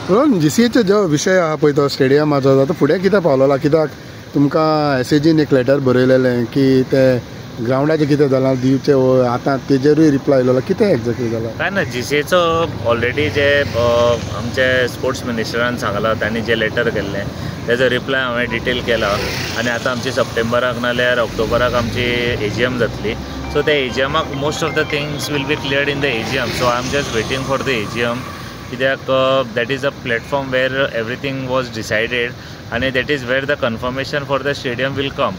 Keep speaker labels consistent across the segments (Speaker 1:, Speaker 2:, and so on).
Speaker 1: जीसीएचो जो विशय आहा पळय तो स्टेडियमाचो तो फुडें कित्याक पावलोला? कित्याक तुमकां एसएजीन एक लेटर बरयलेलें की ते ग्राउंडाचें कितें जालां दिवचें आतां तेजेरूय रिप्लाय आयलो कितें एक्झॅक्टली जालां?
Speaker 2: काय ना, जीसीएचो ऑलरेडी जे आमचे स्पोर्ट्स मिनिस्टरान सांगलां, तांणी जे लेटर केल्लें तेजो रिप्लाय हांवें डिटेल केला. आनी आतां आमची सप्टेंबराक नाल्यार ऑक्टोबराक आमची एजीएम जातली. सो त्या एजीएमाक most of the things will be cleared in the AGM. So I am just waiting for the AGM, कित्याक that is a platform where everything was decided आनी that is where the confirmation for the stadium will come.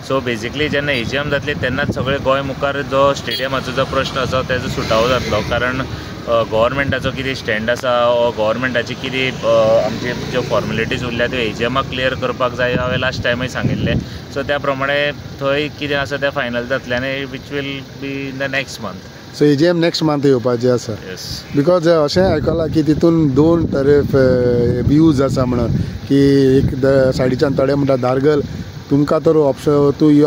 Speaker 2: So basically जेन्ना AGM जातली तेन्नाच सगळे गोंय मुखार जो स्टेडियमाचो जो प्रश्न आसा तेजो सुटावो जातलो. कारण गव्हर्मेंटाचो कितें स्टँड आसा वा गव्हर्मेंटाची कितें आमचे ज्यो फॉर्मेलिटीज उरल्या त्यो एजीएमाक क्लियर करपाक जाय हांवें लास्ट टायमूय सांगिल्लें. सो त्या प्रमाणे थंय कितें आसा तें फायनल जातलें आनी which will be in the next month.
Speaker 1: So AGM next month येवपाचें आसा?
Speaker 2: येस.
Speaker 1: बिकॉज अशें आयकलां की तितून दोन तरेफ व्ह्यूज आसा म्हणून, की एक सायडीच्यान थोडे म्हणटा धारगल तुमकां तर option you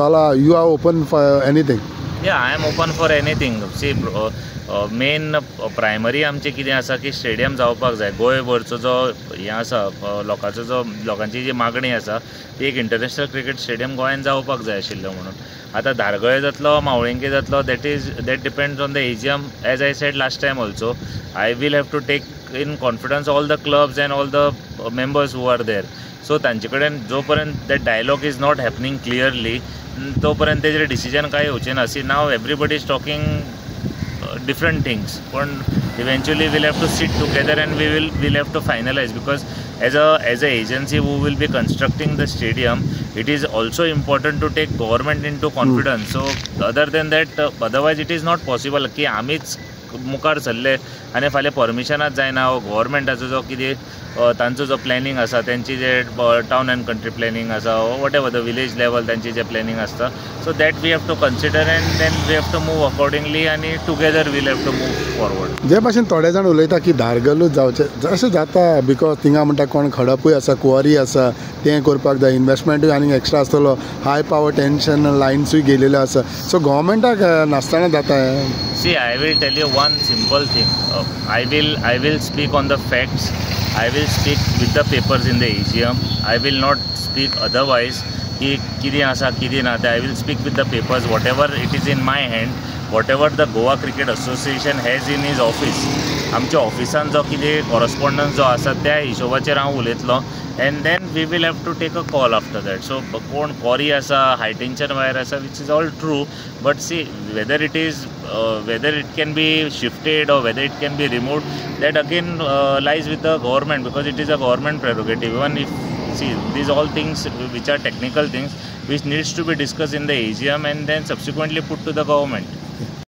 Speaker 1: are open for anything?
Speaker 2: Yeah, I am open for anything. See, main primary आमचें कितें आसा की स्टेडियम जावपाक जाय. गोंयभरचो जो हें आसा लोकांची जी मागणी आसा ती एक इंटरनॅशनल क्रिकेट स्टेडियम गोंयांत जावपाक जाय आशिल्लो म्हणून. आतां धारगळे जातलो मावळिंगे जातलो that depends on the AGM. As I said last time also, I will have to take in confidence all the clubs and all the members who are there. So तांचे कडेन जो पर्यंत that dialogue is not happening clearly तो पर्यंत तेजेर decision कांय येवचें ना. See, now everybody is talking different things, but eventually we'll have to sit together and we'll have to finalize, because as a agency who will be constructing the stadium, it is also important to take government into confidence. So other than that, otherwise it is not possible की आमीच मुखार सरले आनी फाल्यां परमिशनाच जायना. गव्हर्मेंटाचो जो कितें तांचो जो प्लॅनिंग आसा, तेंची जे टावन एंड कंट्री प्लॅनिंग आसा, whatever the village level तांची जे प्लॅनिंग आसता, so that we have to consider and then we have to move accordingly आनी together will have to move forward.
Speaker 1: जे भाशेन थोडे जाण उलयता की धारगलूच जावचें अशें जाता, बिकॉज थिंगा म्हणटा कोण खडपूय आसा, क्वॉरी आसा, तें करपाक जाय, इन्वेस्टमेंटूय आनीक एक्स्ट्रा आसतलो, हाय पावर टेन्शन लायन्सूय गेलेल्यो आसा. सो गव्हर्मेंटाक नासतना जाता.
Speaker 2: See, I will tell you one simple thing. I will speak on the facts. I will speak with the papers in the AGM. I will not speak otherwise. कि कितें आसा कितें ना तें. I will speak with the papers. Whatever it is in my hand, whatever the Goa Cricket Association has in his office, आमच्या ऑफिसान जो कितें कॉरस्पॉन्डन्स जो आसा त्या हिशोबाचेर हांव उलयतलो. And then we will have to take a call after that. So कोण कॉरी आसा, हाय टेन्शन वायर आसा, which is all true, but see whether it can be shifted or whether it can be removed, that again lies with the government, because it is a government prerogative. Even if, see, these all things which are technical things which needs to be discussed in the AGM and then subsequently put to the government.